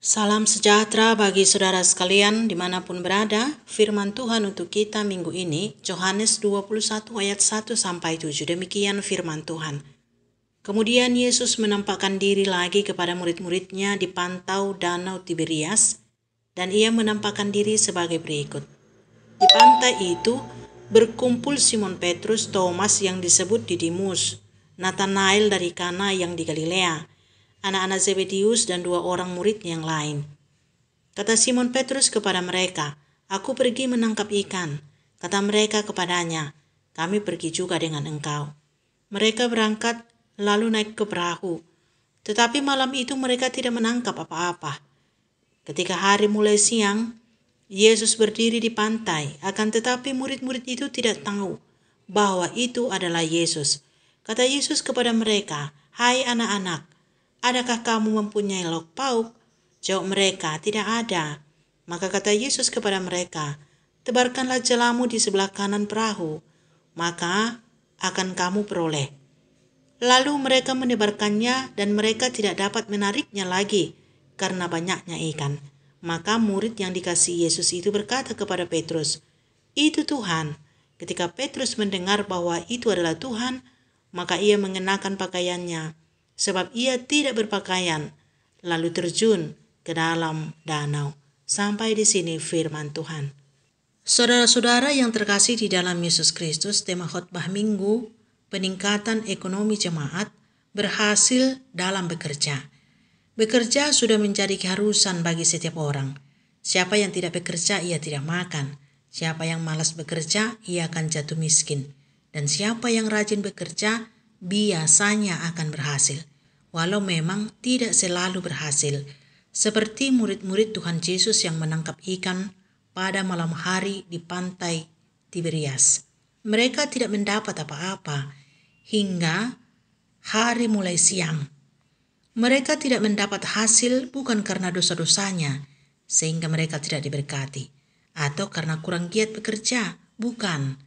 Salam sejahtera bagi saudara sekalian dimanapun berada. Firman Tuhan untuk kita minggu ini, Yohanes 21 ayat 1-7. Demikian firman Tuhan. Kemudian Yesus menampakkan diri lagi kepada murid-muridnya di pantau Danau Tiberias, dan ia menampakkan diri sebagai berikut. Di pantai itu berkumpul Simon Petrus, Thomas yang disebut Didimus, Nathanael dari Kana yang di Galilea, anak-anak Zebedius dan 2 orang murid yang lain. Kata Simon Petrus kepada mereka, "Aku pergi menangkap ikan." Kata mereka kepadanya, "Kami pergi juga dengan engkau." Mereka berangkat lalu naik ke perahu. Tetapi malam itu mereka tidak menangkap apa-apa. Ketika hari mulai siang, Yesus berdiri di pantai, akan tetapi murid-murid itu tidak tahu bahwa itu adalah Yesus. Kata Yesus kepada mereka, "Hai anak-anak, adakah kamu mempunyai lauk pauk?" Jawab mereka, "Tidak ada." Maka kata Yesus kepada mereka, "Tebarkanlah jalamu di sebelah kanan perahu, maka akan kamu peroleh." Lalu mereka menebarkannya dan mereka tidak dapat menariknya lagi karena banyaknya ikan. Maka murid yang dikasihi Yesus itu berkata kepada Petrus, "Itu Tuhan." Ketika Petrus mendengar bahwa itu adalah Tuhan, maka ia mengenakan pakaiannya, sebab ia tidak berpakaian, lalu terjun ke dalam danau. Sampai di sini firman Tuhan. Saudara-saudara yang terkasih di dalam Yesus Kristus, tema khotbah minggu, peningkatan ekonomi jemaat, berhasil dalam bekerja. Bekerja sudah menjadi keharusan bagi setiap orang. Siapa yang tidak bekerja, ia tidak makan. Siapa yang malas bekerja, ia akan jatuh miskin. Dan siapa yang rajin bekerja, biasanya akan berhasil. Walau memang tidak selalu berhasil. Seperti murid-murid Tuhan Yesus yang menangkap ikan pada malam hari di pantai Tiberias. Mereka tidak mendapat apa-apa hingga hari mulai siang. Mereka tidak mendapat hasil bukan karena dosa-dosanya, sehingga mereka tidak diberkati, atau karena kurang giat bekerja, bukan.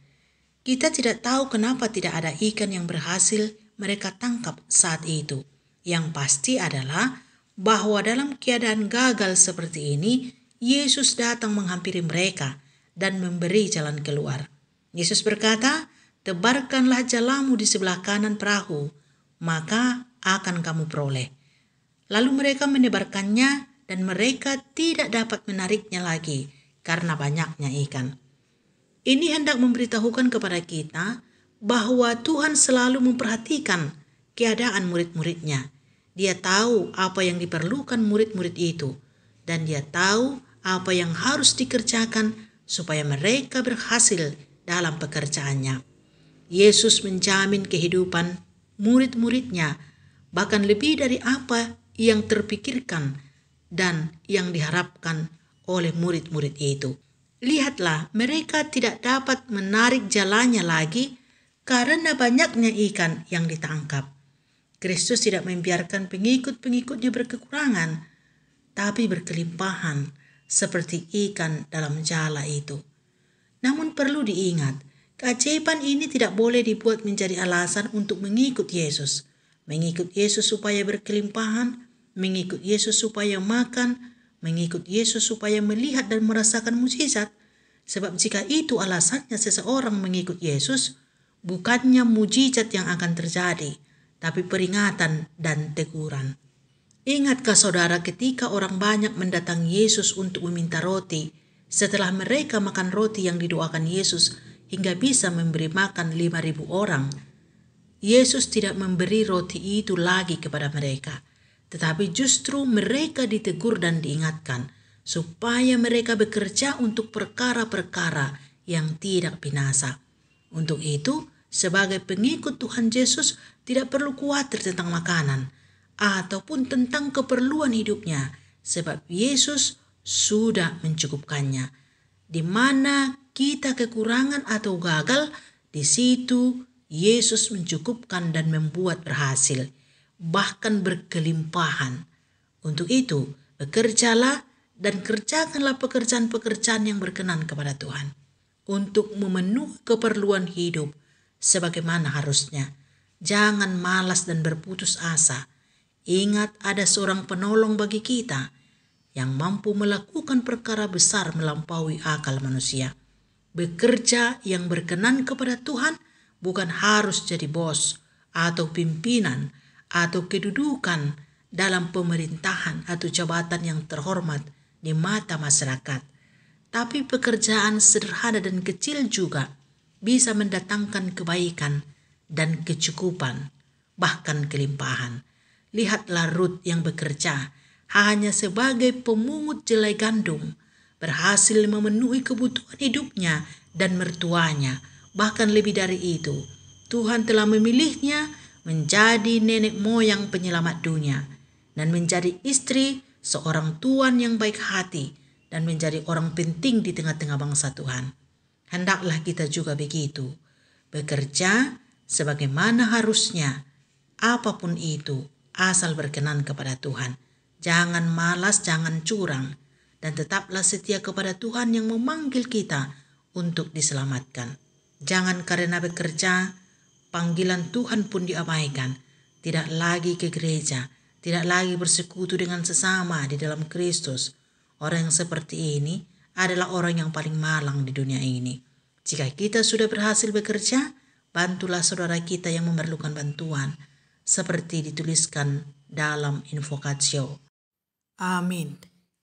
Kita tidak tahu kenapa tidak ada ikan yang berhasil mereka tangkap saat itu. Yang pasti adalah bahwa dalam keadaan gagal seperti ini, Yesus datang menghampiri mereka dan memberi jalan keluar. Yesus berkata, "Tebarkanlah jalamu di sebelah kanan perahu, maka akan kamu peroleh." Lalu mereka menebarkannya dan mereka tidak dapat menariknya lagi karena banyaknya ikan. Ini hendak memberitahukan kepada kita bahwa Tuhan selalu memperhatikan keadaan murid-muridnya. Dia tahu apa yang diperlukan murid-murid itu, dan dia tahu apa yang harus dikerjakan supaya mereka berhasil dalam pekerjaannya. Yesus menjamin kehidupan murid-muridnya, bahkan lebih dari apa yang terpikirkan dan yang diharapkan oleh murid-murid itu. Lihatlah, mereka tidak dapat menarik jalannya lagi karena banyaknya ikan yang ditangkap. Kristus tidak membiarkan pengikut-pengikutnya berkekurangan, tapi berkelimpahan seperti ikan dalam jala itu. Namun perlu diingat, keajaiban ini tidak boleh dibuat menjadi alasan untuk mengikut Yesus. Mengikut Yesus supaya berkelimpahan, mengikut Yesus supaya makan, mengikut Yesus supaya melihat dan merasakan mukjizat. Sebab jika itu alasannya seseorang mengikut Yesus, bukannya mukjizat yang akan terjadi, tapi peringatan dan teguran. Ingatkah saudara ketika orang banyak mendatangi Yesus untuk meminta roti, setelah mereka makan roti yang didoakan Yesus hingga bisa memberi makan 5.000 orang, Yesus tidak memberi roti itu lagi kepada mereka, tetapi justru mereka ditegur dan diingatkan supaya mereka bekerja untuk perkara-perkara yang tidak binasa. Untuk itu, sebagai pengikut Tuhan Yesus tidak perlu khawatir tentang makanan ataupun tentang keperluan hidupnya, sebab Yesus sudah mencukupkannya. Di mana kita kekurangan atau gagal, di situ Yesus mencukupkan dan membuat berhasil, bahkan berkelimpahan. Untuk itu, bekerjalah dan kerjakanlah pekerjaan-pekerjaan yang berkenan kepada Tuhan, untuk memenuhi keperluan hidup sebagaimana harusnya. Jangan malas dan berputus asa. Ingat, ada seorang penolong bagi kita. yang mampu melakukan perkara besar melampaui akal manusia. Bekerja yang berkenan kepada Tuhan bukan harus jadi bos atau pimpinan atau kedudukan dalam pemerintahan atau jabatan yang terhormat di mata masyarakat. Tapi pekerjaan sederhana dan kecil juga bisa mendatangkan kebaikan dan kecukupan, bahkan kelimpahan. Lihatlah Rut yang bekerja hanya sebagai pemungut jelai gandum, berhasil memenuhi kebutuhan hidupnya dan mertuanya. Bahkan lebih dari itu, Tuhan telah memilihnya menjadi nenek moyang penyelamat dunia dan menjadi istri seorang tuan yang baik hati dan menjadi orang penting di tengah-tengah bangsa Tuhan. Hendaklah kita juga begitu, bekerja sebagaimana harusnya, apapun itu, asal berkenan kepada Tuhan. Jangan malas, jangan curang, dan tetaplah setia kepada Tuhan yang memanggil kita untuk diselamatkan. Jangan karena bekerja, panggilan Tuhan pun diabaikan. Tidak lagi ke gereja, tidak lagi bersekutu dengan sesama di dalam Kristus. Orang yang seperti ini adalah orang yang paling malang di dunia ini. Jika kita sudah berhasil bekerja, bantulah saudara kita yang memerlukan bantuan, seperti dituliskan dalam Invocatio. Amin.